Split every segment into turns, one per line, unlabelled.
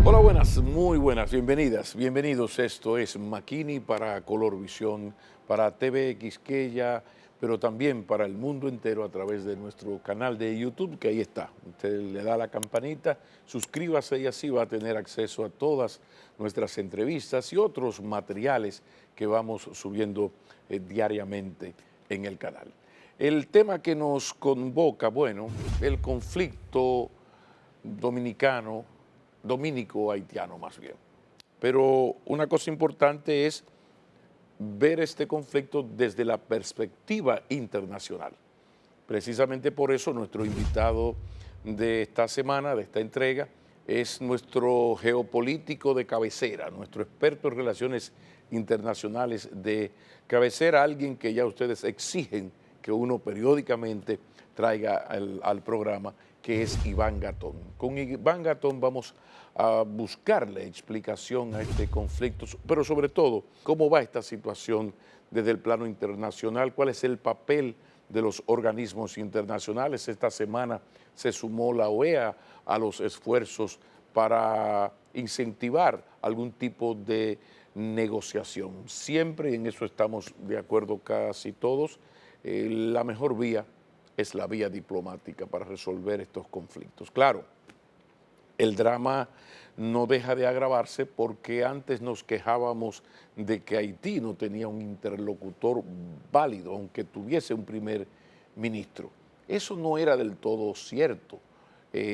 Hola, buenas, muy buenas, bienvenidas, bienvenidos. Esto es Makini para Colorvisión, para TV Quisqueya, pero también para el mundo entero a través de nuestro canal de YouTube, que ahí está. Usted le da la campanita, suscríbase y así va a tener acceso a todas nuestras entrevistas y otros materiales que vamos subiendo diariamente en el canal. El tema que nos convoca, bueno, el conflicto dominicano, dominico-haitiano más bien. Pero una cosa importante es ver este conflicto desde la perspectiva internacional. Precisamente por eso nuestro invitado de esta semana, de esta entrega, es nuestro geopolítico de cabecera, nuestro experto en relaciones internacionales de cabecera, alguien que ya ustedes exigen que uno periódicamente traiga al programa, que es Iván Gatón. Con Iván Gatón vamos a buscarle explicación a este conflicto, pero sobre todo, cómo va esta situación desde el plano internacional, cuál es el papel de los organismos internacionales. Esta semana se sumó la OEA a los esfuerzos para incentivar algún tipo de negociación. Siempre en eso estamos de acuerdo casi todos. La mejor vía es la vía diplomática para resolver estos conflictos. Claro, el drama no deja de agravarse porque antes nos quejábamos de que Haití no tenía un interlocutor válido, aunque tuviese un primer ministro. Eso no era del todo cierto.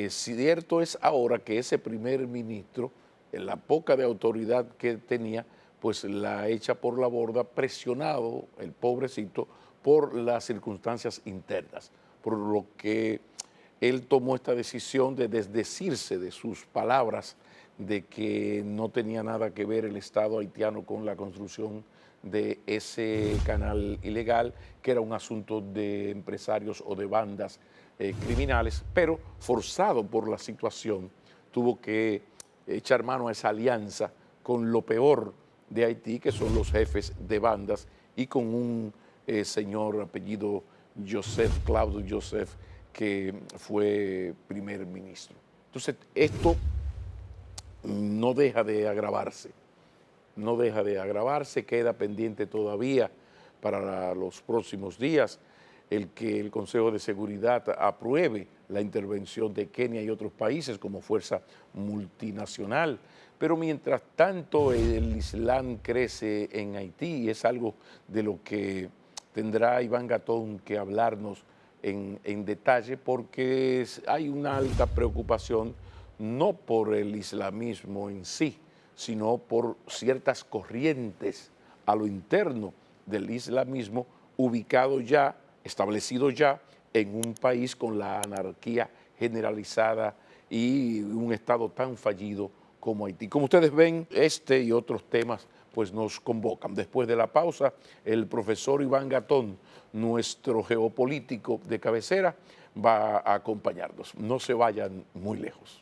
Cierto es ahora que ese primer ministro, en la poca de autoridad que tenía, pues la echa por la borda, presionado, el pobrecito, por las circunstancias internas, por lo que él tomó esta decisión de desdecirse de sus palabras de que no tenía nada que ver el Estado haitiano con la construcción de ese canal ilegal, que era un asunto de empresarios o de bandas criminales, pero forzado por la situación, tuvo que echar mano a esa alianza con lo peor de Haití, que son los jefes de bandas, y con un señor apellido Joseph, Claude Joseph, que fue primer ministro. Entonces, esto no deja de agravarse, no deja de agravarse, queda pendiente todavía para los próximos días el que el Consejo de Seguridad apruebe la intervención de Kenia y otros países como fuerza multinacional. Pero mientras tanto el Islam crece en Haití y es algo de lo que tendrá Iván Gatón que hablarnos en detalle, porque hay una alta preocupación no por el islamismo en sí, sino por ciertas corrientes a lo interno del islamismo ubicado ya, establecido ya en un país con la anarquía generalizada y un estado tan fallido como Haití. Como ustedes ven, este y otros temas pues nos convocan. Después de la pausa, el profesor Iván Gatón, nuestro geopolítico de cabecera, va a acompañarnos. No se vayan muy lejos.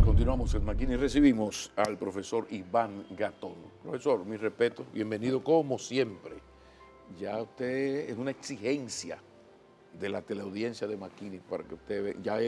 Continuamos en Makini. Recibimos al profesor Iván Gatón. Profesor, mi respeto, bienvenido como siempre. Ya usted es una exigencia de la teleaudiencia de Makini para que usted vea, ya hay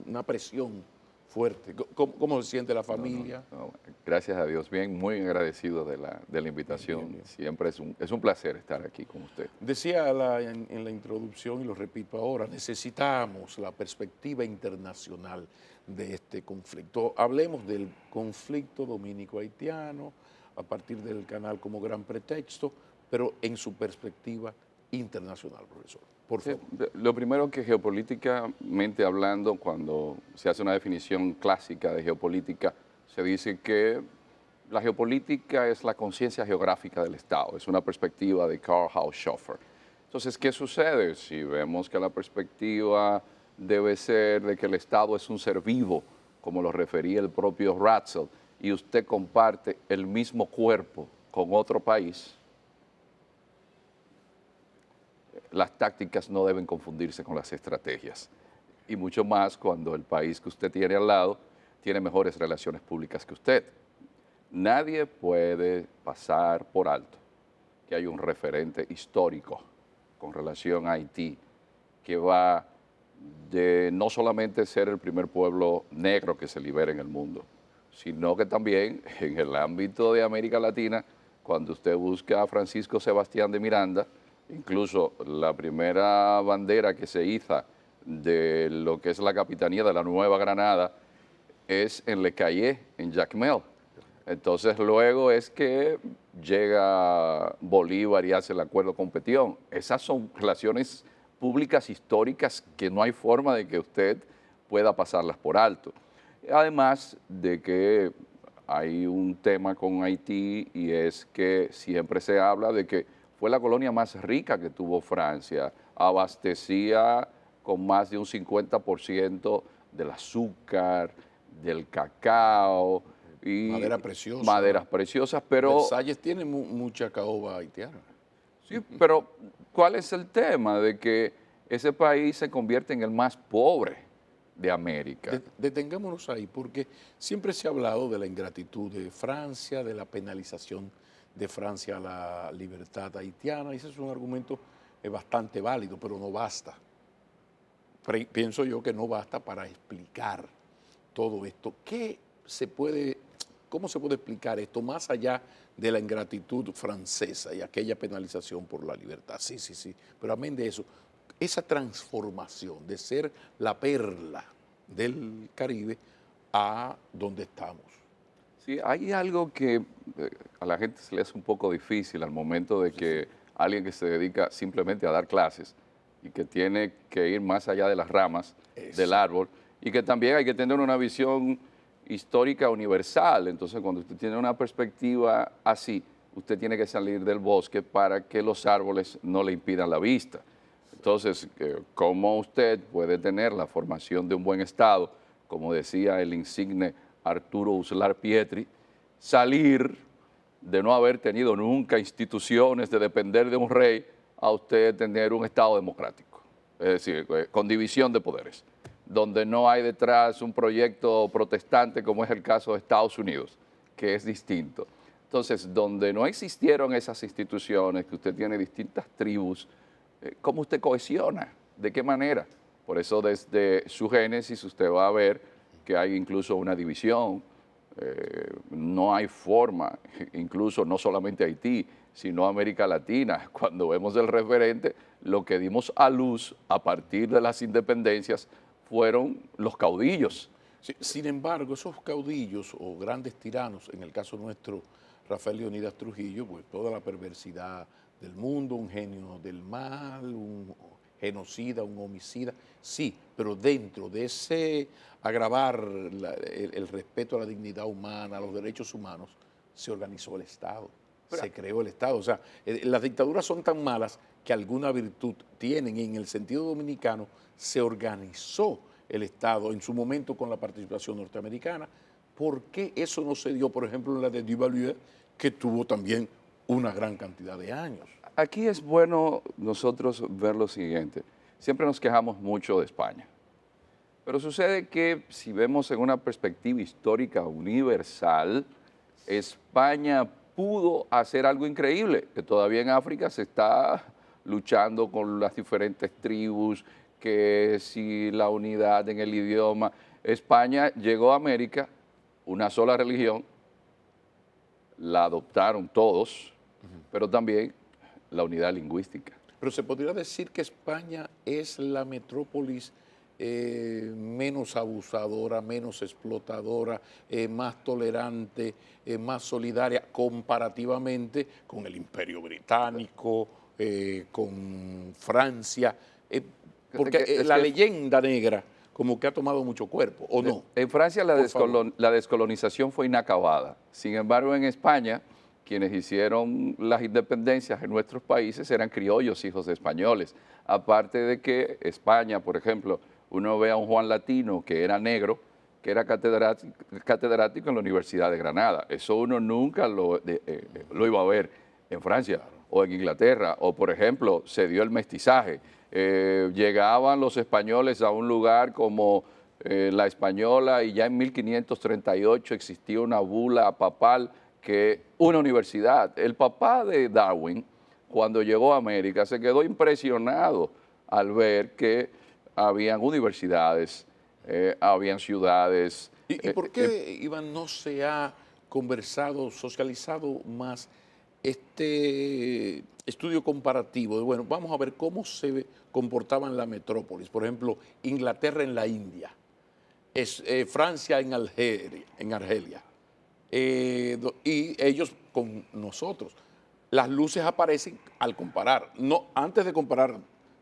una presión fuerte. ¿Cómo se siente la familia?
No, gracias a Dios, bien, muy agradecido de la invitación.
Bien, bien.
Siempre es un placer estar aquí con usted.
Decía en la introducción, y lo repito ahora, necesitamos la perspectiva internacional de este conflicto. Hablemos del conflicto dominico-haitiano a partir del canal como gran pretexto, pero en su perspectiva internacional, profesor. Por favor.
Lo primero que geopolíticamente hablando, cuando se hace una definición clásica de geopolítica, se dice que la geopolítica es la conciencia geográfica del Estado, es una perspectiva de Karl Haushofer. Entonces, ¿qué sucede? Si vemos que la perspectiva debe ser de que el Estado es un ser vivo, como lo refería el propio Ratzel, y usted comparte el mismo cuerpo con otro país, las tácticas no deben confundirse con las estrategias. Y mucho más cuando el país que usted tiene al lado tiene mejores relaciones públicas que usted. Nadie puede pasar por alto que que hay un referente histórico con relación a Haití, que va de no solamente ser el primer pueblo negro que se libera en el mundo, sino que también en el ámbito de América Latina, cuando usted busca a Francisco Sebastián de Miranda, incluso la primera bandera que se iza de lo que es la capitanía de la Nueva Granada es en Le Cayé, en Jacmel. Entonces luego es que llega Bolívar y hace el acuerdo con Petión. Esas son relaciones públicas históricas que no hay forma de que usted pueda pasarlas por alto. Además de que hay un tema con Haití y es que siempre se habla de que fue la colonia más rica que tuvo Francia, abastecía con más de un 50% del azúcar, del cacao y
Madera preciosa.
maderas preciosas, pero
Versalles tiene mucha caoba haitiana.
sí, pero ¿cuál es el tema de que ese país se convierte en el más pobre de América?
Detengámonos ahí, porque siempre se ha hablado de la ingratitud de Francia, de la penalización de Francia a la libertad haitiana, y ese es un argumento bastante válido, pero no basta. Pienso yo que no basta para explicar todo esto. ¿Cómo se puede explicar esto más allá de la ingratitud francesa y aquella penalización por la libertad? Sí, sí, sí. Pero amén de eso, esa transformación de ser la perla del Caribe a donde estamos.
Sí, hay algo que a la gente se le hace un poco difícil al momento de que alguien que se dedica simplemente a dar clases y que tiene que ir más allá de las ramas del árbol y que también hay que tener una visión histórica universal. Entonces, cuando usted tiene una perspectiva así, usted tiene que salir del bosque para que los árboles no le impidan la vista. Entonces, ¿cómo usted puede tener la formación de un buen Estado, como decía el insigne Arturo Uslar Pietri, salir de no haber tenido nunca instituciones, de depender de un rey, a usted tener un Estado democrático? Es decir, con división de poderes, donde no hay detrás un proyecto protestante como es el caso de Estados Unidos, que es distinto. Entonces, donde no existieron esas instituciones, que usted tiene distintas tribus, ¿cómo usted cohesiona? ¿De qué manera? Por eso desde su génesis usted va a ver que hay incluso una división, no hay forma, incluso no solamente Haití, sino América Latina. Cuando vemos el referente, lo que dimos a luz a partir de las independencias fueron los caudillos.
Sí, sin embargo, esos caudillos o grandes tiranos, en el caso nuestro, Rafael Leonidas Trujillo, pues toda la perversidad del mundo, un genio del mal, un genocida, un homicida, sí, pero dentro de ese agravar el respeto a la dignidad humana, a los derechos humanos, se organizó el Estado, se creó el Estado. O sea, las dictaduras son tan malas que alguna virtud tienen, y en el sentido dominicano se organizó el Estado en su momento con la participación norteamericana. ¿Por qué eso no se dio, por ejemplo, en la de Duvalier, que tuvo también una gran cantidad de años?
Aquí es bueno nosotros ver lo siguiente. Siempre nos quejamos mucho de España, pero sucede que si vemos en una perspectiva histórica universal, España pudo hacer algo increíble, que todavía en África se está luchando con las diferentes tribus, que si la unidad en el idioma. España llegó a América, una sola religión, la adoptaron todos, pero también la unidad lingüística.
Pero se podría decir que España es la metrópolis menos abusadora, menos explotadora, más tolerante, más solidaria comparativamente con el Imperio Británico, con Francia, porque la leyenda negra como que ha tomado mucho cuerpo, ¿o no?
En Francia la descolonización fue inacabada. Sin embargo, en España, quienes hicieron las independencias en nuestros países eran criollos, hijos de españoles. Aparte de que España, por ejemplo, uno ve a un Juan Latino que era negro, que era catedrático en la Universidad de Granada. Eso uno nunca lo iba a ver en Francia o en Inglaterra. O, por ejemplo, se dio el mestizaje. Llegaban los españoles a un lugar como La Española y ya en 1538 existía una bula papal que una universidad. El papá de Darwin cuando llegó a América, se quedó impresionado al ver que habían universidades, habían ciudades.
¿Y por qué, Iván, no se ha conversado, socializado más este estudio comparativo? Bueno, vamos a ver cómo se comportaban la metrópolis. Por ejemplo, Inglaterra en la India, Francia en Argelia, y ellos con nosotros. Las luces aparecen al comparar. No, antes de comparar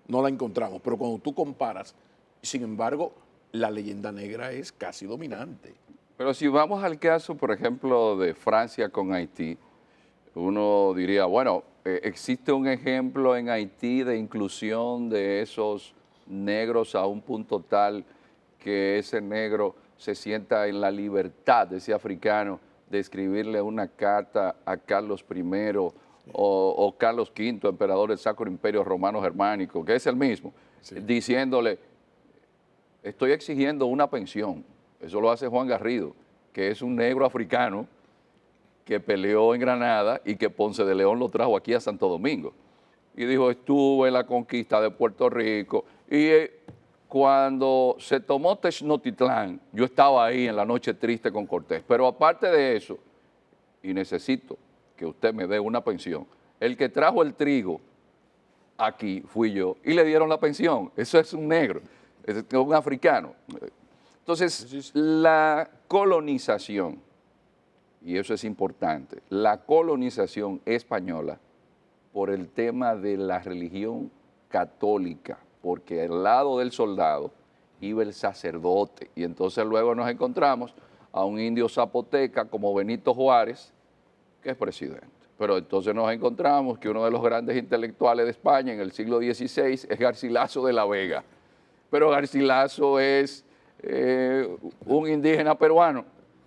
no la encontramos, pero cuando tú comparas, sin embargo, la leyenda negra es casi dominante.
Pero si vamos al caso, por ejemplo, de Francia con Haití, uno diría, bueno, existe un ejemplo en Haití de inclusión de esos negros a un punto tal que ese negro se sienta en la libertad de ese africano de escribirle una carta a Carlos I o Carlos V, emperador del Sacro Imperio Romano Germánico, que es el mismo, diciéndole, estoy exigiendo una pensión. Eso lo hace Juan Garrido, que es un negro africano que peleó en Granada y que Ponce de León lo trajo aquí a Santo Domingo. Y dijo, estuve en la conquista de Puerto Rico y cuando se tomó Tenochtitlán, yo estaba ahí en la noche triste con Cortés. Pero aparte de eso, y necesito que usted me dé una pensión, el que trajo el trigo aquí fui yo y le dieron la pensión. Eso es un negro, es un africano. Entonces, la colonización, y eso es importante, la colonización española por el tema de la religión católica, porque al lado del soldado iba el sacerdote, y entonces luego nos encontramos a un indio zapoteca como Benito Juárez, que es presidente. Pero entonces nos encontramos que uno de los grandes intelectuales de España en el siglo XVI es Garcilaso de la Vega. Pero Garcilaso es un indígena peruano.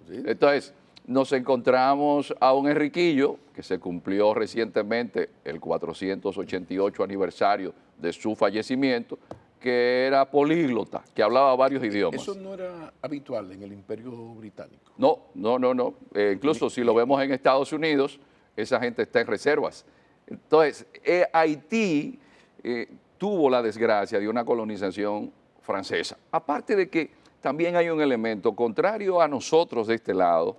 ¿Sí? Entonces, nos encontramos a un Enriquillo, que se cumplió recientemente el 488 aniversario de su fallecimiento, que era políglota, que hablaba varios idiomas.
¿Eso no era habitual en el Imperio Británico?
No. Incluso si lo vemos en Estados Unidos, esa gente está en reservas. Entonces, Haití tuvo la desgracia de una colonización francesa. Aparte de que también hay un elemento contrario a nosotros de este lado,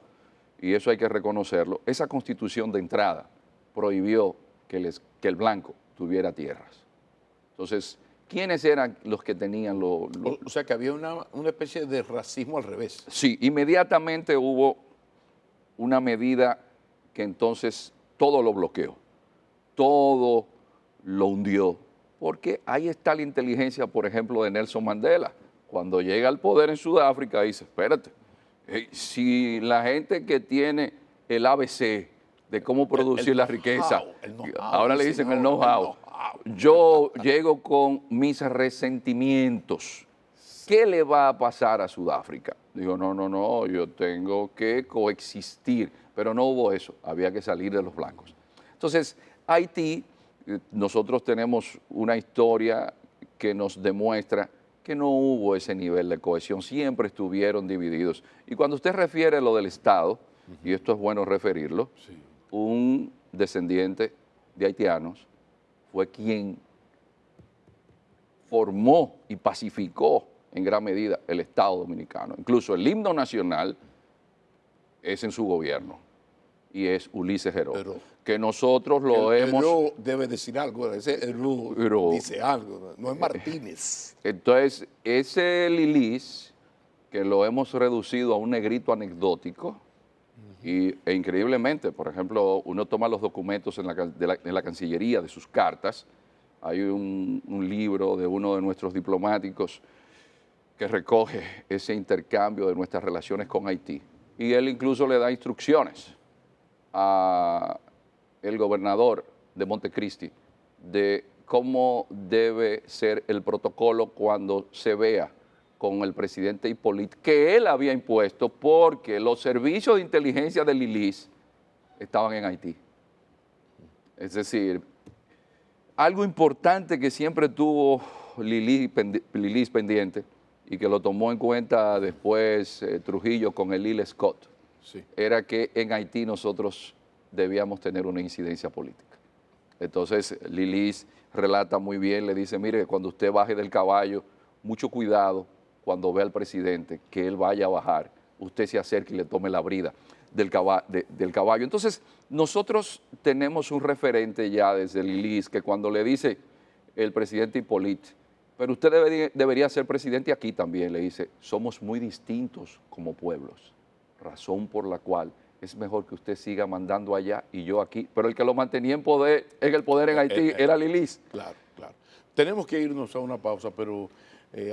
y eso hay que reconocerlo, esa constitución de entrada prohibió que el blanco tuviera tierras. Entonces, ¿quiénes eran los que tenían O
sea, que había una especie de racismo al revés.
Sí, inmediatamente hubo una medida que entonces todo lo bloqueó, todo lo hundió, porque ahí está la inteligencia, por ejemplo, de Nelson Mandela. Cuando llega al poder en Sudáfrica, dice, espérate, si la gente que tiene el ABC de cómo producir la riqueza, ahora le dicen el know-how, yo llego con mis resentimientos, ¿qué le va a pasar a Sudáfrica? Digo, no, yo tengo que coexistir, pero no hubo eso, había que salir de los blancos. Entonces, Haití, nosotros tenemos una historia que nos demuestra que no hubo ese nivel de cohesión, siempre estuvieron divididos. Y cuando usted refiere lo del Estado, y esto es bueno referirlo, un descendiente de haitianos fue quien formó y pacificó en gran medida el Estado dominicano. Incluso el himno nacional es en su gobierno y es Ulises Heró, que nosotros lo hemos...
Heró debe decir algo, ese Heró dice algo, no es Martínez.
Entonces, ese Lilis, que lo hemos reducido a un negrito anecdótico, e increíblemente, por ejemplo, uno toma los documentos en la Cancillería de sus cartas, hay un libro de uno de nuestros diplomáticos que recoge ese intercambio de nuestras relaciones con Haití, y él incluso le da instrucciones a el gobernador de Montecristi de cómo debe ser el protocolo cuando se vea con el presidente Hipólito, que él había impuesto porque los servicios de inteligencia de Lilis estaban en Haití. Es decir, algo importante que siempre tuvo Lilis pendiente y que lo tomó en cuenta después Trujillo con el Lil Scott, era que en Haití nosotros debíamos tener una incidencia política. Entonces Lilis relata muy bien, le dice, mire, cuando usted baje del caballo, mucho cuidado cuando ve al presidente, que él vaya a bajar, usted se acerque y le tome la brida del caballo. Entonces, nosotros tenemos un referente ya desde Lilis, que cuando le dice el presidente Hipólito, pero usted debería ser presidente aquí también, le dice, somos muy distintos como pueblos, razón por la cual es mejor que usted siga mandando allá y yo aquí. Pero el que lo mantenía en el poder en Haití era Lilis.
Claro, claro. Tenemos que irnos a una pausa, pero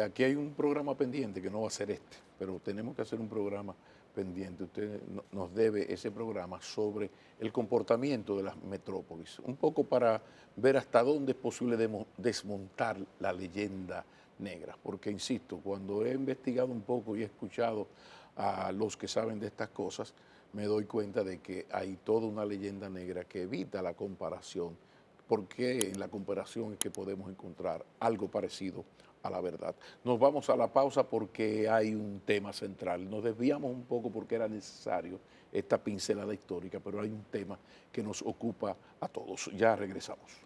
aquí hay un programa pendiente que no va a ser este, pero tenemos que hacer un programa pendiente. Usted nos debe ese programa sobre el comportamiento de las metrópolis, un poco para ver hasta dónde es posible desmontar la leyenda negra, porque insisto, cuando he investigado un poco y he escuchado a los que saben de estas cosas, me doy cuenta de que hay toda una leyenda negra que evita la comparación, porque en la comparación es que podemos encontrar algo parecido a la verdad. Nos vamos a la pausa porque hay un tema central. Nos desviamos un poco porque era necesario esta pincelada histórica, pero hay un tema que nos ocupa a todos. Ya regresamos.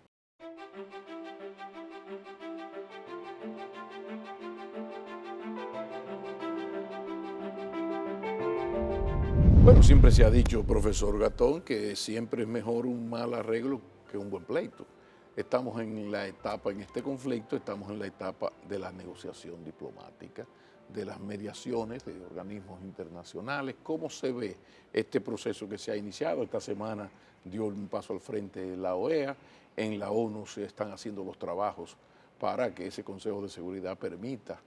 Bueno, siempre se ha dicho, profesor Gatón, que siempre es mejor un mal arreglo que un buen pleito. Estamos en la etapa, en este conflicto, estamos en la etapa de la negociación diplomática, de las mediaciones de organismos internacionales. ¿Cómo se ve este proceso que se ha iniciado? Esta semana dio un paso al frente la OEA, en la ONU se están haciendo los trabajos para que ese Consejo de Seguridad permita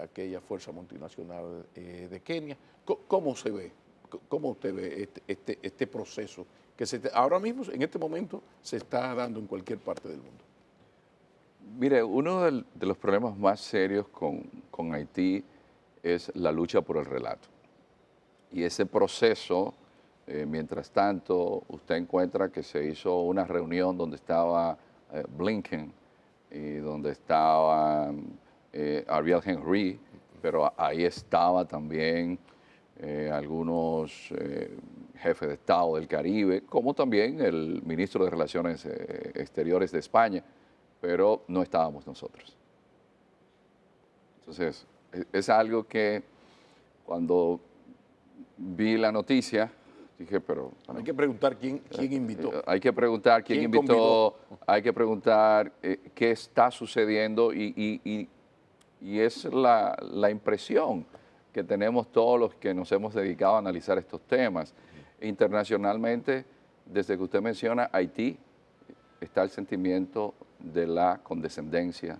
aquella fuerza multinacional de Kenia. ¿Cómo se ve? ¿Cómo usted ve este proceso que ahora mismo, en este momento, se está dando en cualquier parte del mundo?
Mire, uno de los problemas más serios con Haití es la lucha por el relato. Y ese proceso, mientras tanto, usted encuentra que se hizo una reunión donde estaba Blinken y donde estaba Ariel Henry, pero ahí estaba también algunos jefes de Estado del Caribe, como también el ministro de Relaciones Exteriores de España, pero no estábamos nosotros. Entonces, es algo que cuando vi la noticia, dije, pero...
Bueno, hay que preguntar quién invitó.
Hay que preguntar quién invitó, hay que preguntar qué está sucediendo y es la impresión que tenemos todos los que nos hemos dedicado a analizar estos temas. Internacionalmente, desde que usted menciona Haití, está el sentimiento de la condescendencia.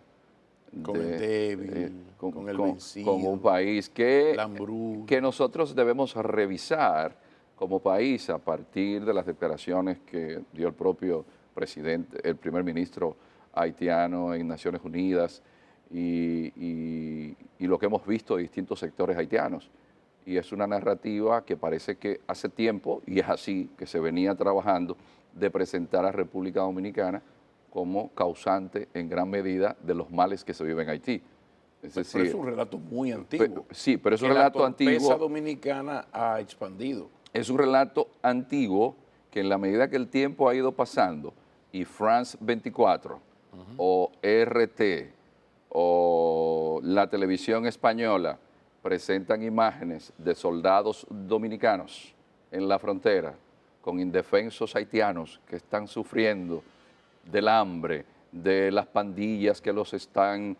Con el débil, con el vencido.
Con un país que
hambruna.
Nosotros debemos revisar como país a partir de las declaraciones que dio el propio presidente, el primer ministro haitiano en Naciones Unidas, y lo que hemos visto de distintos sectores haitianos. Y es una narrativa que parece que hace tiempo, y es así, que se venía trabajando, de presentar a República Dominicana como causante en gran medida de los males que se viven en Haití.
Pero es un relato muy antiguo.
Sí, pero es un relato antiguo.
La torpeza dominicana ha expandido.
Es un relato antiguo que en la medida que el tiempo ha ido pasando y France 24 o RT o la televisión española presentan imágenes de soldados dominicanos en la frontera con indefensos haitianos que están sufriendo del hambre, de las pandillas que los están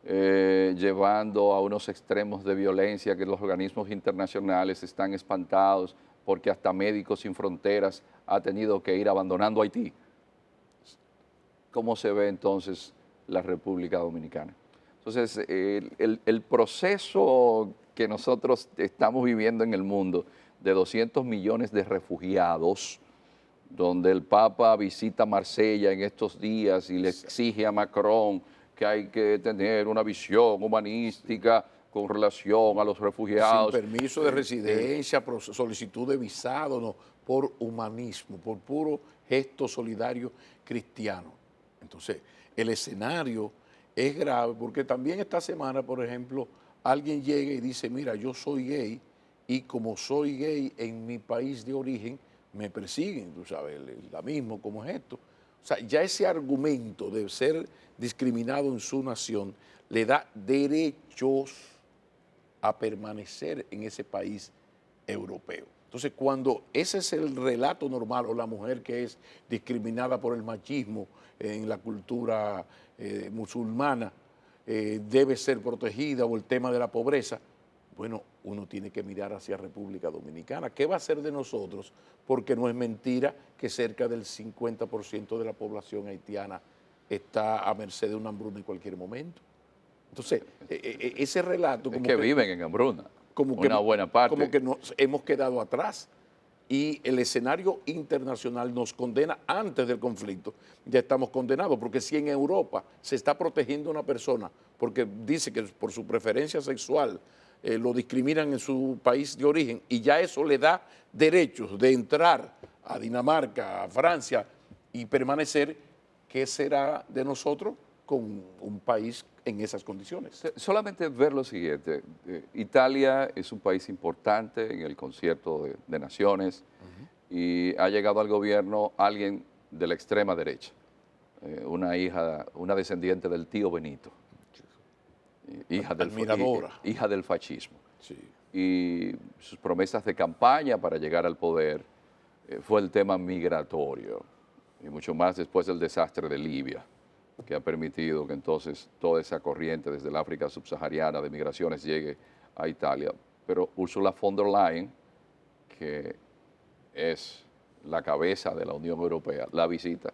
llevando a unos extremos de violencia, que los organismos internacionales están espantados porque hasta Médicos Sin Fronteras ha tenido que ir abandonando Haití. ¿Cómo se ve entonces la República Dominicana? Entonces, el proceso que nosotros estamos viviendo en el mundo de 200 millones de refugiados, donde el Papa visita Marsella en estos días y le exige a Macron que hay que tener una visión humanística con relación a los refugiados.
Sin permiso de residencia, solicitud de visado, no, por humanismo, por puro gesto solidario cristiano. Entonces, el escenario es grave porque también esta semana, por ejemplo, alguien llega y dice, mira, yo soy gay y como soy gay en mi país de origen, me persiguen, tú sabes, la mismo como es esto. O sea, ya ese argumento de ser discriminado en su nación le da derechos a permanecer en ese país europeo. Entonces, cuando ese es el relato normal, o la mujer que es discriminada por el machismo en la cultura musulmana, debe ser protegida, o el tema de la pobreza, bueno, uno tiene que mirar hacia República Dominicana. ¿Qué va a ser de nosotros? Porque no es mentira que cerca del 50% de la población haitiana está a merced de una hambruna en cualquier momento. Entonces, ese relato...
Es que viven en hambruna,
como que,
una buena parte.
Como que nos hemos quedado atrás. Y el escenario internacional nos condena antes del conflicto. Ya estamos condenados, porque si en Europa se está protegiendo a una persona porque dice que por su preferencia sexual lo discriminan en su país de origen, y ya eso le da derechos de entrar a Dinamarca, a Francia y permanecer, ¿qué será de nosotros con un país en esas condiciones?
Solamente ver lo siguiente, Italia es un país importante en el concierto de naciones, y ha llegado al gobierno alguien de la extrema derecha, una descendiente del tío Benito, hija del fascismo.
Sí.
Y sus promesas de campaña para llegar al poder fue el tema migratorio, y mucho más después del desastre de Libia, que ha permitido que entonces toda esa corriente desde el África subsahariana de migraciones llegue a Italia. Pero Ursula von der Leyen, que es la cabeza de la Unión Europea, la visita,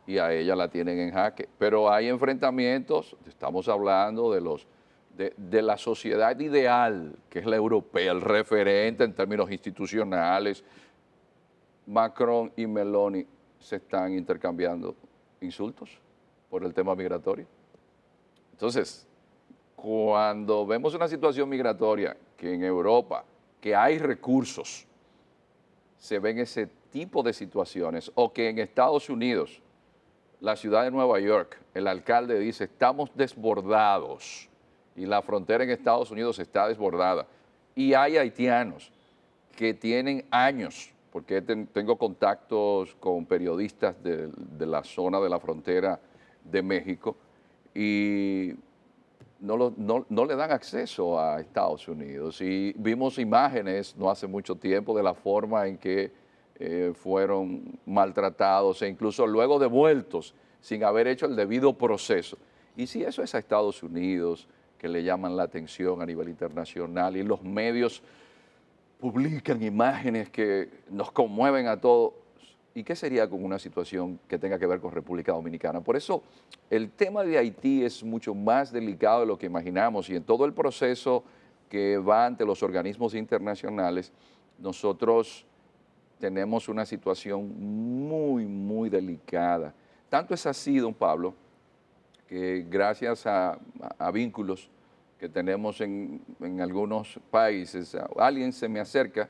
y a ella la tienen en jaque. Pero hay enfrentamientos, estamos hablando de la sociedad ideal, que es la europea, el referente en términos institucionales. Macron y Meloni se están intercambiando insultos por el tema migratorio. Entonces, cuando vemos una situación migratoria que en Europa, que hay recursos, se ven ese tipo de situaciones, o que en Estados Unidos, la ciudad de Nueva York, el alcalde dice, estamos desbordados, y la frontera en Estados Unidos está desbordada, y hay haitianos que tienen años, porque tengo contactos con periodistas de la zona de la frontera de México, y no le dan acceso a Estados Unidos. Y vimos imágenes no hace mucho tiempo de la forma en que fueron maltratados e incluso luego devueltos sin haber hecho el debido proceso. Y si eso es a Estados Unidos, que le llaman la atención a nivel internacional, y los medios publican imágenes que nos conmueven a todos, ¿y qué sería con una situación que tenga que ver con República Dominicana? Por eso el tema de Haití es mucho más delicado de lo que imaginamos, y en todo el proceso que va ante los organismos internacionales, nosotros tenemos una situación muy, muy delicada. Tanto es así, don Pablo, que gracias a vínculos que tenemos en algunos países, alguien se me acerca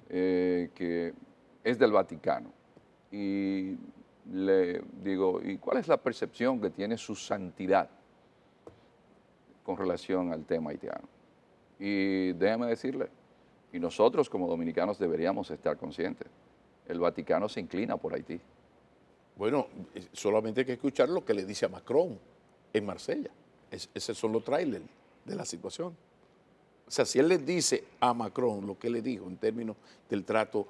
que es del Vaticano, y le digo, ¿y cuál es la percepción que tiene su santidad con relación al tema haitiano? Y déjame decirle, y nosotros como dominicanos deberíamos estar conscientes, el Vaticano se inclina por Haití.
Bueno, solamente hay que escuchar lo que le dice a Macron en Marsella. Esos son los trailers de la situación. O sea, si él le dice a Macron lo que le dijo en términos del trato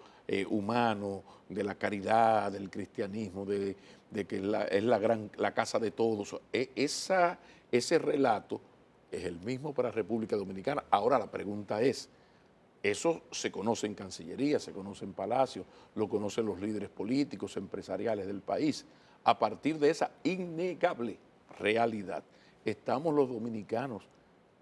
humano, de la caridad, del cristianismo, de que es la casa de todos, ese relato es el mismo para República Dominicana. Ahora la pregunta es, eso se conoce en Cancillería, se conoce en Palacio, lo conocen los líderes políticos, empresariales del país. A partir de esa innegable realidad, estamos los dominicanos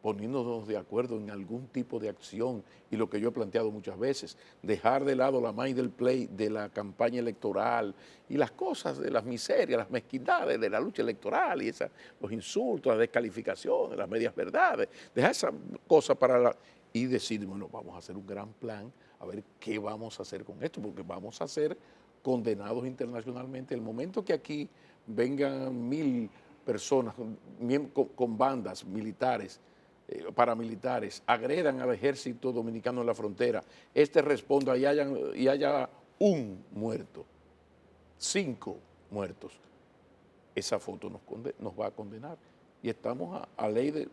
poniéndonos de acuerdo en algún tipo de acción, y lo que yo he planteado muchas veces, dejar de lado la mind del play de la campaña electoral y las cosas de las miserias, las mezquindades de la lucha electoral y los insultos, las descalificaciones, las medias verdades, dejar esa cosa y decir, bueno, vamos a hacer un gran plan, a ver qué vamos a hacer con esto, porque vamos a ser condenados internacionalmente. El momento que aquí vengan 1000 personas con bandas militares, paramilitares, agredan al ejército dominicano en la frontera, responda y haya un muerto, 5 muertos. Esa foto nos va a condenar y estamos a ley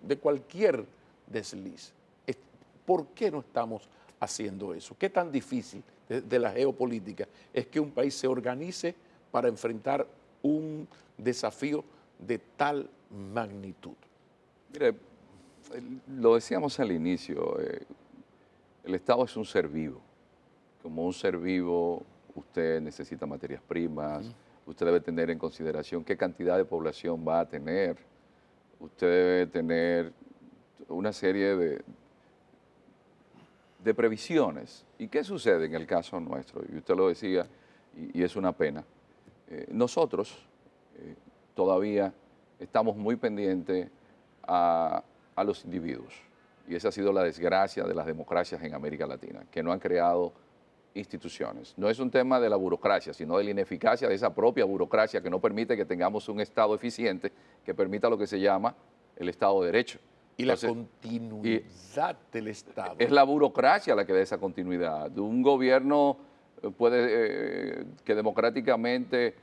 de cualquier desliz. ¿Por qué no estamos haciendo eso? ¿Qué tan difícil de la geopolítica es que un país se organice para enfrentar un desafío de tal magnitud?
Mire, lo decíamos al inicio, el Estado es un ser vivo. Como un ser vivo, usted necesita materias primas, usted debe tener en consideración qué cantidad de población va a tener, usted debe tener una serie de previsiones. ¿Y qué sucede en el caso nuestro? Y usted lo decía, y es una pena. Nosotros todavía estamos muy pendientes a los individuos. Y esa ha sido la desgracia de las democracias en América Latina, que no han creado instituciones. No es un tema de la burocracia, sino de la ineficacia de esa propia burocracia que no permite que tengamos un Estado eficiente que permita lo que se llama el Estado de Derecho.
Y entonces, la continuidad del Estado.
Es la burocracia la que da esa continuidad. Un gobierno puede que democráticamente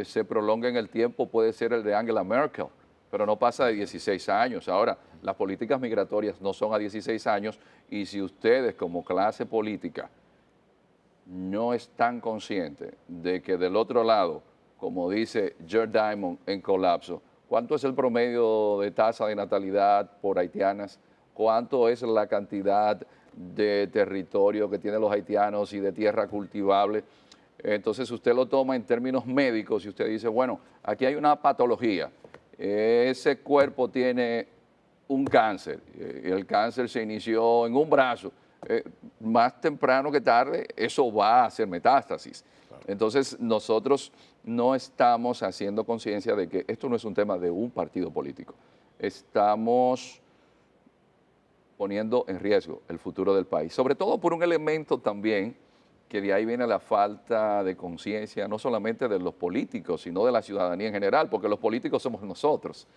se prolongue en el tiempo, puede ser el de Angela Merkel, pero no pasa de 16 años. Ahora, las políticas migratorias no son a 16 años y si ustedes como clase política no están conscientes de que del otro lado, como dice Jared Diamond en Colapso, ¿cuánto es el promedio de tasa de natalidad por haitianas? ¿Cuánto es la cantidad de territorio que tienen los haitianos y de tierra cultivable? Entonces usted lo toma en términos médicos y usted dice, bueno, aquí hay una patología, ese cuerpo tiene un cáncer, el cáncer se inició en un brazo, más temprano que tarde eso va a hacer metástasis. Claro. Entonces nosotros no estamos haciendo conciencia de que esto no es un tema de un partido político, estamos poniendo en riesgo el futuro del país, sobre todo por un elemento también que de ahí viene la falta de conciencia, no solamente de los políticos, sino de la ciudadanía en general, porque los políticos somos nosotros.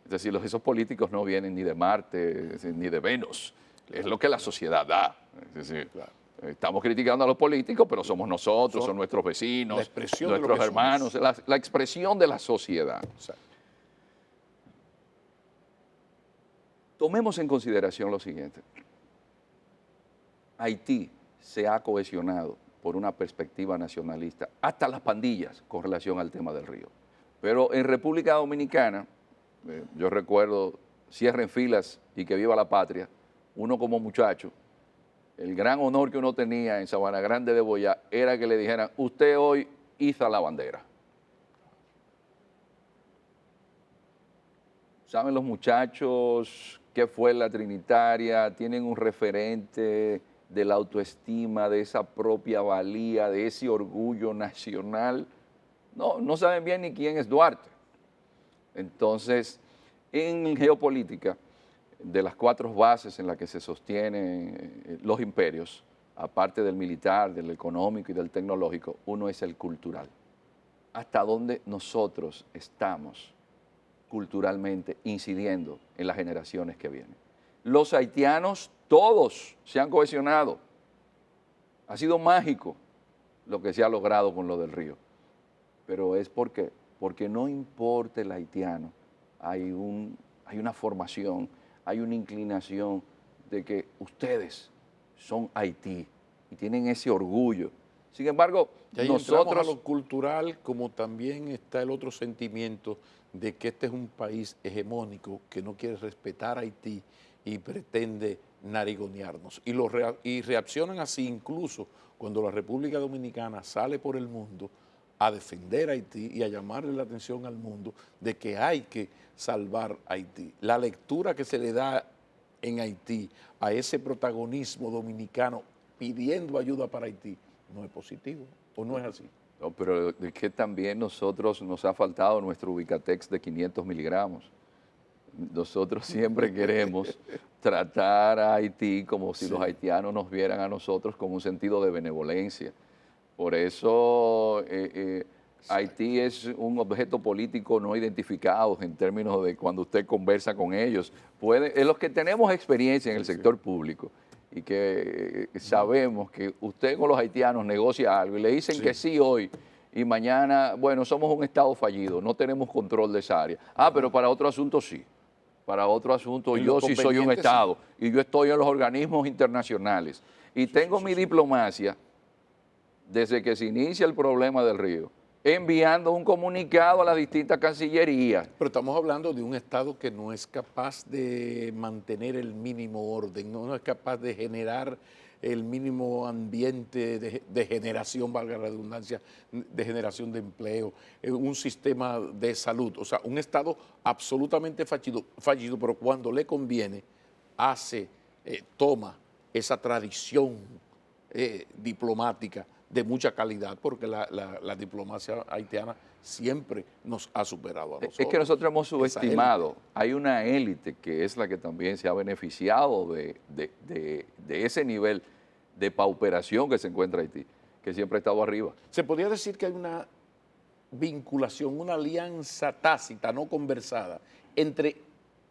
Es decir, esos políticos no vienen ni de Marte, ni de Venus, es lo que la sociedad da. Es decir, claro, estamos criticando a los políticos, pero somos nosotros, son nuestros vecinos, nuestros hermanos, la expresión de la sociedad. Exacto. Tomemos en consideración lo siguiente. Haití se ha cohesionado por una perspectiva nacionalista, hasta las pandillas con relación al tema del río. Pero en República Dominicana, yo recuerdo, cierren filas y que viva la patria, uno como muchacho, el gran honor que uno tenía en Sabana Grande de Boyá era que le dijeran, usted hoy iza la bandera. ¿Saben los muchachos qué fue la Trinitaria? ¿Tienen un referente de la autoestima, de esa propia valía, de ese orgullo nacional? No, no saben bien ni quién es Duarte. Entonces, en geopolítica, de las 4 bases en las que se sostienen los imperios, aparte del militar, del económico y del tecnológico, uno es el cultural. Hasta dónde nosotros estamos culturalmente incidiendo en las generaciones que vienen. Los haitianos todos se han cohesionado. Ha sido mágico lo que se ha logrado con lo del río. Pero es porque no importa el haitiano, hay una formación, hay una inclinación de que ustedes son Haití y tienen ese orgullo. Sin embargo, nosotros...
a lo cultural, como también está el otro sentimiento de que este es un país hegemónico que no quiere respetar a Haití y pretende narigonearnos. Y reaccionan así incluso cuando la República Dominicana sale por el mundo a defender a Haití y a llamarle la atención al mundo de que hay que salvar a Haití. La lectura que se le da en Haití a ese protagonismo dominicano pidiendo ayuda para Haití no es positivo, ¿o no es así?
No, pero es que también nosotros nos ha faltado nuestro Ubicatex de 500 miligramos. Nosotros siempre queremos tratar a Haití como si los haitianos nos vieran a nosotros con un sentido de benevolencia. Por eso Haití es un objeto político no identificado en términos de cuando usted conversa con ellos. Es los que tenemos experiencia en el sector público y que sabemos que usted con los haitianos negocia algo y le dicen que sí hoy y mañana, bueno, somos un Estado fallido, no tenemos control de esa área. Pero para otro asunto sí. Para otro asunto, yo sí soy un Estado y yo estoy en los organismos internacionales y tengo mi diplomacia desde que se inicia el problema del río, enviando un comunicado a las distintas cancillerías.
Pero estamos hablando de un Estado que no es capaz de mantener el mínimo orden, no es capaz de generar el mínimo ambiente de generación, valga la redundancia, de generación de empleo, un sistema de salud, o sea, un Estado absolutamente fallido, pero cuando le conviene, toma esa tradición diplomática de mucha calidad, porque la diplomacia haitiana siempre nos ha superado a nosotros.
Es que nosotros hemos subestimado. Hay una élite que es la que también se ha beneficiado de ese nivel de pauperación que se encuentra Haití, que siempre ha estado arriba.
Se podría decir que hay una vinculación, una alianza tácita, no conversada, entre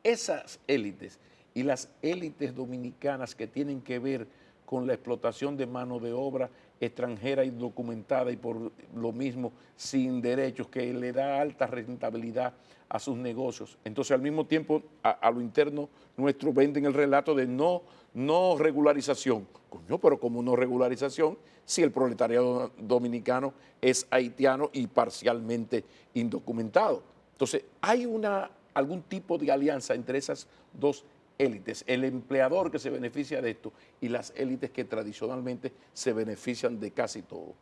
esas élites y las élites dominicanas que tienen que ver con la explotación de mano de obra extranjera indocumentada y por lo mismo sin derechos, que le da alta rentabilidad a sus negocios. Entonces, al mismo tiempo, a lo interno nuestro venden el relato de no regularización. Coño, pero como no regularización, si el proletariado dominicano es haitiano y parcialmente indocumentado. Entonces, hay algún tipo de alianza entre esas dos élites, el empleador que se beneficia de esto y las élites que tradicionalmente se benefician de casi todo.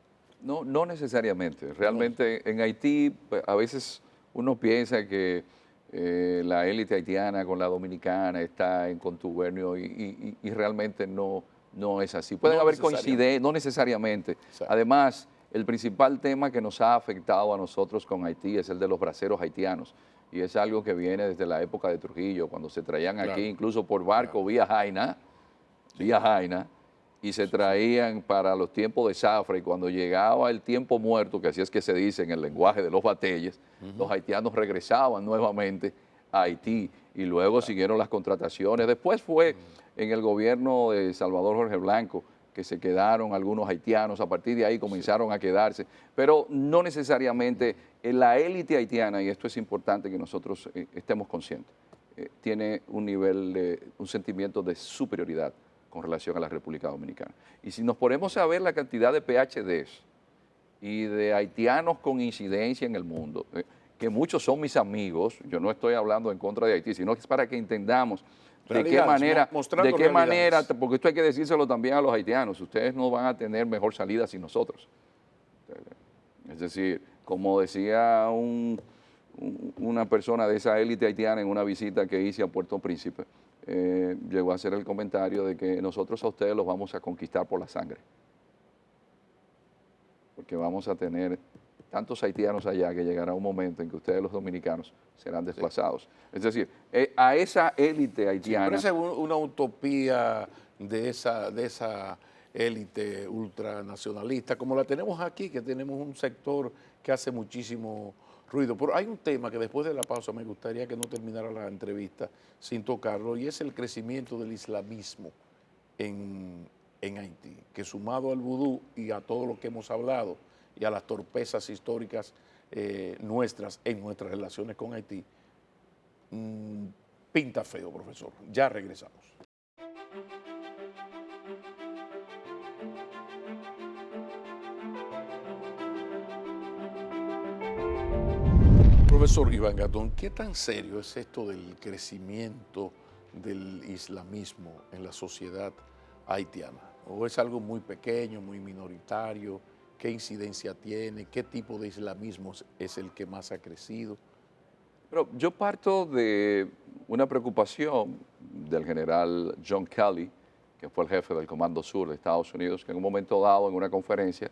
No necesariamente. Realmente en Haití a veces uno piensa que la élite haitiana con la dominicana está en contubernio y realmente no es así. Pueden haber coincidencias, no necesariamente. Exacto. Además, el principal tema que nos ha afectado a nosotros con Haití es el de los braceros haitianos. Y es algo que viene desde la época de Trujillo, cuando se traían aquí, incluso por barco, vía Jaina, y se traían para los tiempos de zafra, y cuando llegaba el tiempo muerto, que así es que se dice en el lenguaje de los bateyes, los haitianos regresaban nuevamente a Haití, y luego siguieron las contrataciones. Después fue en el gobierno de Salvador Jorge Blanco, que se quedaron algunos haitianos, a partir de ahí comenzaron a quedarse, pero no necesariamente la élite haitiana, y esto es importante que nosotros estemos conscientes, tiene un sentimiento de superioridad con relación a la República Dominicana. Y si nos ponemos a ver la cantidad de PhDs y de haitianos con incidencia en el mundo, que muchos son mis amigos, yo no estoy hablando en contra de Haití, sino que es para que entendamos de qué manera, porque esto hay que decírselo también a los haitianos, ustedes no van a tener mejor salida sin nosotros. Es decir, como decía una persona de esa élite haitiana en una visita que hice a Puerto Príncipe, llegó a hacer el comentario de que nosotros a ustedes los vamos a conquistar por la sangre, porque vamos a tener tantos haitianos allá que llegará un momento en que ustedes los dominicanos serán desplazados. Sí. Es decir, a esa élite haitiana...
Sí, parece una utopía de esa élite ultranacionalista, como la tenemos aquí, que tenemos un sector que hace muchísimo ruido. Pero hay un tema que después de la pausa me gustaría que no terminara la entrevista sin tocarlo, y es el crecimiento del islamismo en Haití, que sumado al vudú y a todo lo que hemos hablado, y a las torpezas históricas nuestras en nuestras relaciones con Haití, pinta feo, profesor. Ya regresamos. Profesor Iván Gatón, ¿qué tan serio es esto del crecimiento del islamismo en la sociedad haitiana? ¿O es algo muy pequeño, muy minoritario? ¿Qué incidencia tiene? ¿Qué tipo de islamismo es el que más ha crecido?
Pero yo parto de una preocupación del general John Kelly, que fue el jefe del Comando Sur de Estados Unidos, que en un momento dado en una conferencia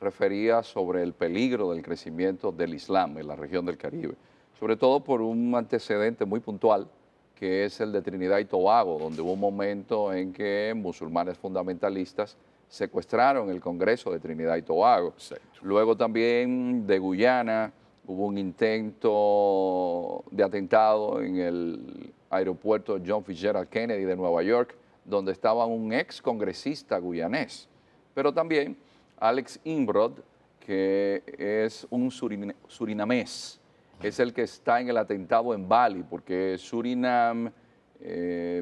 refería sobre el peligro del crecimiento del Islam en la región del Caribe, sobre todo por un antecedente muy puntual, que es el de Trinidad y Tobago, donde hubo un momento en que musulmanes fundamentalistas secuestraron el Congreso de Trinidad y Tobago. Exacto. Luego también de Guyana hubo un intento de atentado en el aeropuerto John Fitzgerald Kennedy de Nueva York, donde estaba un ex congresista guyanés, pero también Alex Imbrod, que es un surinamés, es el que está en el atentado en Bali, porque Surinam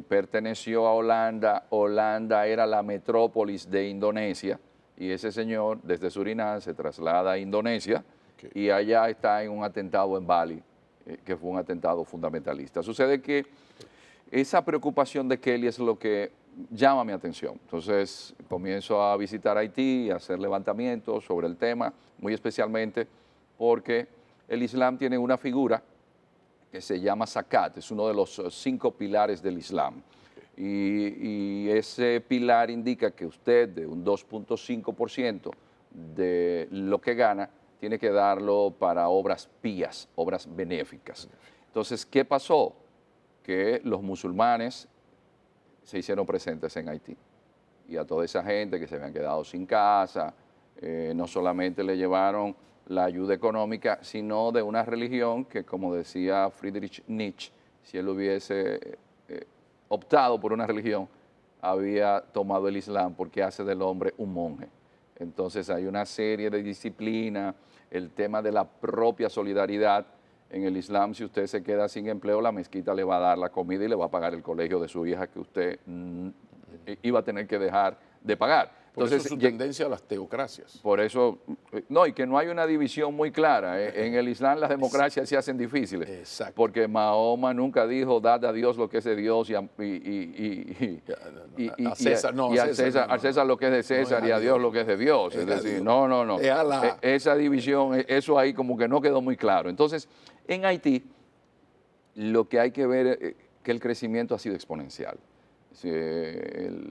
perteneció a Holanda, Holanda era la metrópolis de Indonesia, y ese señor desde Surinam se traslada a Indonesia, y allá está en un atentado en Bali, que fue un atentado fundamentalista. Sucede que esa preocupación de Kelly es lo que llama mi atención. Entonces comienzo a visitar Haití y a hacer levantamientos sobre el tema, muy especialmente porque el Islam tiene una figura que se llama zakat, es uno de los 5 pilares del Islam. Y ese pilar indica que usted de un 2.5% de lo que gana tiene que darlo para obras pías, obras benéficas. Entonces, ¿qué pasó? Que los musulmanes se hicieron presentes en Haití. Y a toda esa gente que se habían quedado sin casa, no solamente le llevaron la ayuda económica, sino de una religión que, como decía Friedrich Nietzsche, si él hubiese optado por una religión, había tomado el Islam porque hace del hombre un monje. Entonces hay una serie de disciplinas, el tema de la propia solidaridad. En el Islam, si usted se queda sin empleo, la mezquita le va a dar la comida y le va a pagar el colegio de su hija que usted iba a tener que dejar de pagar.
Entonces,
Entonces,
su tendencia a las teocracias.
por eso, no, y que no hay una división muy clara. En el Islam las democracias se hacen difíciles.
Exacto.
Porque Mahoma nunca dijo, dad a Dios lo que es de Dios y a César lo que es de César y a Dios lo que es de Dios. Es decir, no. Esa división, eso ahí como que no quedó muy claro. Entonces, en Haití, lo que hay que ver es que el crecimiento ha sido exponencial.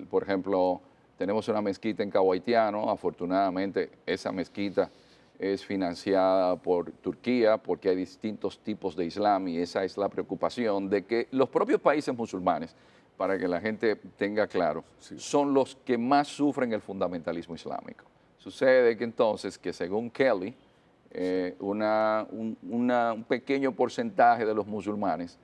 Por ejemplo, tenemos una mezquita en Cabo Haitiano. Afortunadamente, esa mezquita es financiada por Turquía porque hay distintos tipos de Islam y esa es la preocupación de que los propios países musulmanes, para que la gente tenga claro, son los que más sufren el fundamentalismo islámico. Sucede que entonces, que según Kelly, un pequeño porcentaje de los musulmanes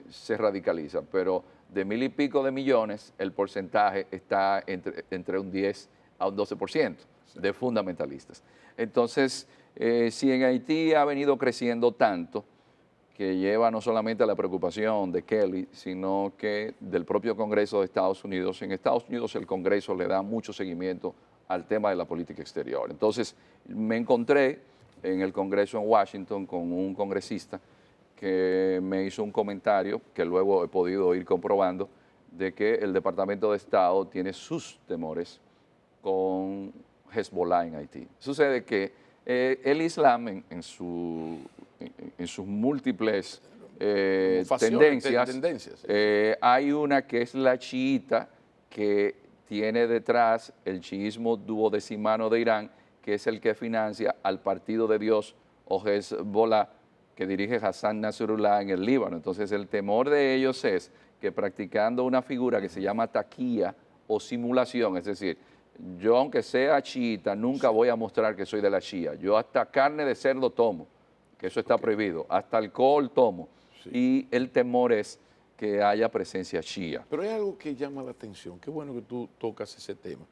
se radicaliza, pero de 1.000 y pico de millones, el porcentaje está entre un 10 a un 12% de fundamentalistas. Entonces, si en Haití ha venido creciendo tanto, que lleva no solamente a la preocupación de Kelly, sino que del propio Congreso de Estados Unidos. En Estados Unidos el Congreso le da mucho seguimiento al tema de la política exterior. Entonces, me encontré en el Congreso en Washington con un congresista que me hizo un comentario que luego he podido ir comprobando de que el Departamento de Estado tiene sus temores con Hezbollah en Haití. Sucede que el Islam en sus múltiples tendencias, hay una que es la chiita, que tiene detrás el chiismo duodecimano de Irán, que es el que financia al Partido de Dios o Hezbollah, que dirige Hassan Nasrullah en el Líbano. Entonces el temor de ellos es que practicando una figura que se llama taquía o simulación, es decir, yo aunque sea chiita, nunca voy a mostrar que soy de la Shia. Yo hasta carne de cerdo tomo, que eso está prohibido, hasta alcohol tomo. Y el temor es que haya presencia shia.
Pero hay algo que llama la atención, qué bueno que tú tocas ese tema.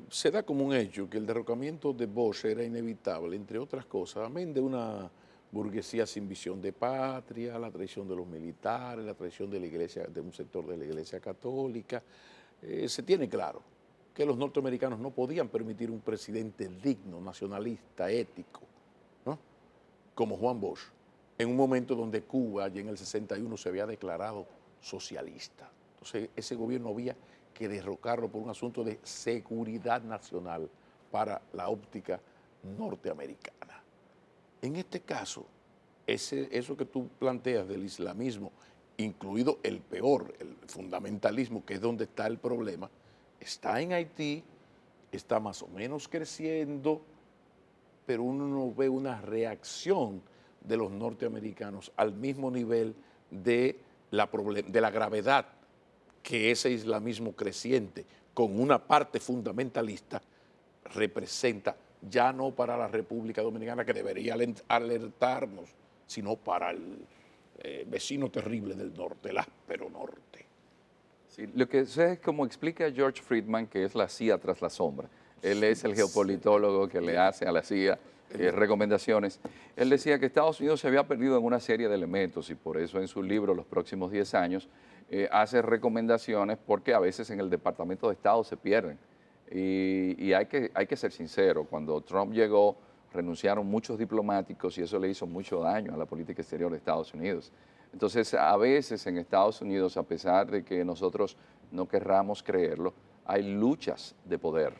Se da como un hecho que el derrocamiento de Bush era inevitable, entre otras cosas, amén de una burguesía sin visión de patria, la traición de los militares, la traición de la iglesia, de un sector de la iglesia católica. Se tiene claro que los norteamericanos no podían permitir un presidente digno, nacionalista, ético, ¿no?, como Juan Bosch, en un momento donde Cuba, ya en el 61, se había declarado socialista. Entonces, ese gobierno había que derrocarlo por un asunto de seguridad nacional para la óptica norteamericana. En este caso, eso que tú planteas del islamismo, incluido el peor, el fundamentalismo, que es donde está el problema, está en Haití, está más o menos creciendo, pero uno no ve una reacción de los norteamericanos al mismo nivel de la gravedad que ese islamismo creciente con una parte fundamentalista representa, ya no para la República Dominicana, que debería alertarnos, sino para el vecino terrible del norte, el áspero norte.
Sí, lo que sé es como explica George Friedman, que es la CIA tras la sombra. Él es el geopolitólogo que le hace a la CIA recomendaciones. Él decía que Estados Unidos se había perdido en una serie de elementos y por eso en su libro, Los próximos 10 años, hace recomendaciones porque a veces en el Departamento de Estado se pierden. Y hay que ser sincero, cuando Trump llegó, renunciaron muchos diplomáticos y eso le hizo mucho daño a la política exterior de Estados Unidos. Entonces, a veces en Estados Unidos, a pesar de que nosotros no querramos creerlo, hay luchas de poder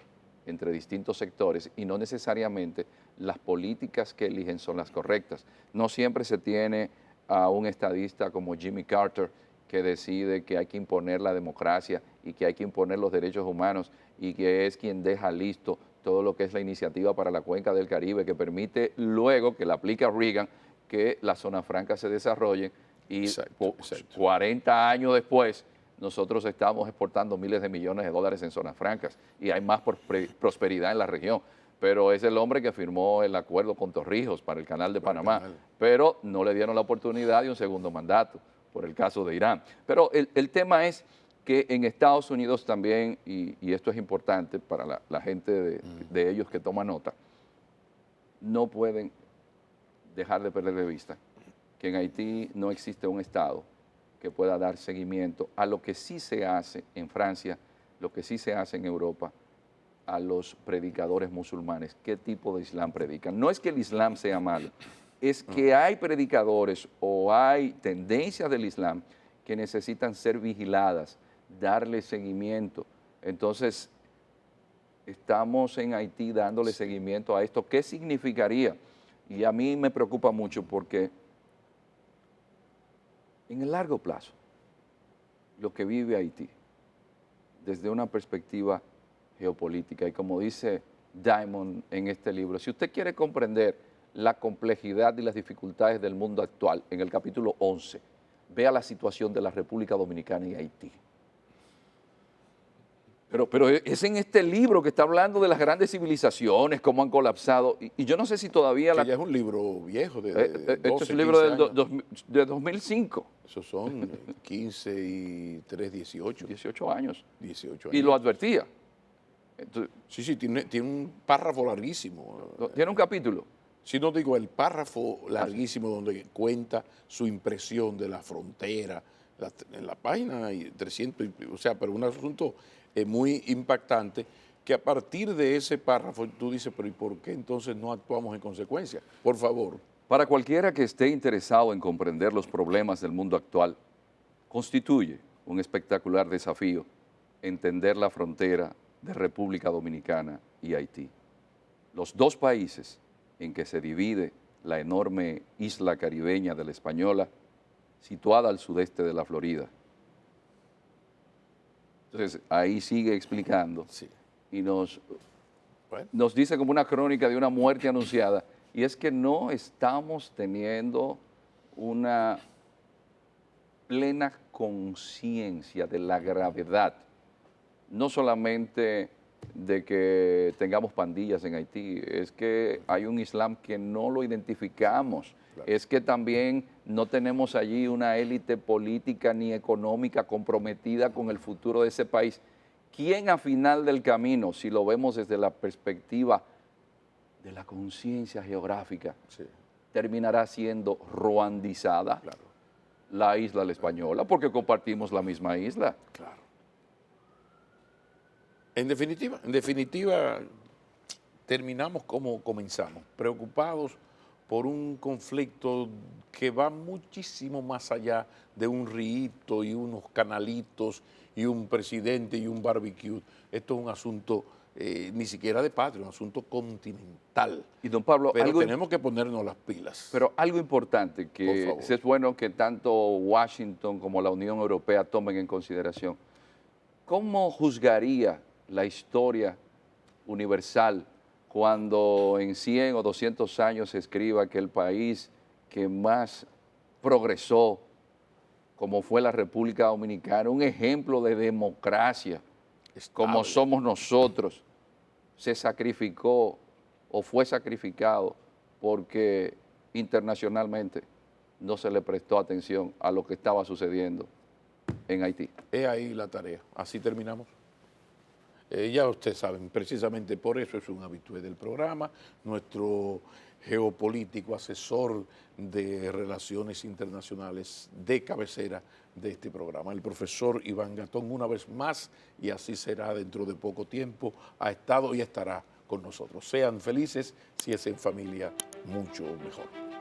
entre distintos sectores y no necesariamente las políticas que eligen son las correctas. No siempre se tiene a un estadista como Jimmy Carter que decide que hay que imponer la democracia y que hay que imponer los derechos humanos y que es quien deja listo todo lo que es la iniciativa para la cuenca del Caribe que permite luego que la aplica Reagan que la zona franca se desarrolle y
exacto.
40 años después nosotros estamos exportando miles de millones de dólares en zonas francas y hay más prosperidad en la región. Pero es el hombre que firmó el acuerdo con Torrijos para el Canal de Panamá, pero no le dieron la oportunidad de un segundo mandato por el caso de Irán. Pero el tema es que en Estados Unidos también, y esto es importante para la gente de ellos que toma nota, no pueden dejar de perder de vista que en Haití no existe un Estado que pueda dar seguimiento a lo que sí se hace en Francia, lo que sí se hace en Europa, a los predicadores musulmanes, qué tipo de Islam predican. No es que el Islam sea malo, es que hay predicadores o hay tendencias del Islam que necesitan ser vigiladas, darle seguimiento. Entonces, estamos en Haití dándole seguimiento a esto. ¿Qué significaría? Y a mí me preocupa mucho porque en el largo plazo, lo que vive Haití, desde una perspectiva geopolítica, y como dice Diamond en este libro, si usted quiere comprender la complejidad y las dificultades del mundo actual, en el capítulo 11, vea la situación de la República Dominicana y Haití. Pero es en este libro que está hablando de las grandes civilizaciones, cómo han colapsado. Y yo no sé si todavía...
Que ya es un libro viejo de 12,
este es un libro
años.
de 2005.
Esos son 15 y 3, 18.
18 años.
18 años.
Y lo advertía. Entonces,
sí, tiene un párrafo larguísimo.
Tiene un capítulo.
Si no digo el párrafo larguísimo donde cuenta su impresión de la frontera, en la página hay 300, o sea, pero un asunto muy impactante que a partir de ese párrafo tú dices, pero ¿y por qué entonces no actuamos en consecuencia? Por favor.
Para cualquiera que esté interesado en comprender los problemas del mundo actual, constituye un espectacular desafío entender la frontera de República Dominicana y Haití. Los dos países en que se divide la enorme isla caribeña de la Española, situada al sudeste de la Florida. Entonces, ahí sigue explicando y nos dice como una crónica de una muerte anunciada, y es que no estamos teniendo una plena conciencia de la gravedad, no solamente de que tengamos pandillas en Haití, es que hay un Islam que no lo identificamos, es que también no tenemos allí una élite política ni económica comprometida con el futuro de ese país. ¿Quién a final del camino, si lo vemos desde la perspectiva de la conciencia geográfica, terminará siendo ruandizada?
Claro.
La isla La Española, porque compartimos la misma isla.
Claro. En definitiva, terminamos como comenzamos, preocupados por un conflicto que va muchísimo más allá de un rito y unos canalitos y un presidente y un barbecue. Esto es un asunto ni siquiera de patria, un asunto continental.
Y don Pablo,
pero tenemos que ponernos las pilas.
Pero algo importante que es bueno que tanto Washington como la Unión Europea tomen en consideración. ¿Cómo juzgaría la historia universal cuando en 100 o 200 años se escriba que el país que más progresó, como fue la República Dominicana, un ejemplo de democracia, como somos nosotros, se sacrificó o fue sacrificado porque internacionalmente no se le prestó atención a lo que estaba sucediendo en Haití?
Es ahí la tarea. Así terminamos. Ya ustedes saben, precisamente por eso es un habitué del programa, nuestro geopolítico asesor de relaciones internacionales de cabecera de este programa, el profesor Iván Gatón, una vez más, y así será dentro de poco tiempo, ha estado y estará con nosotros. Sean felices, si es en familia, mucho mejor.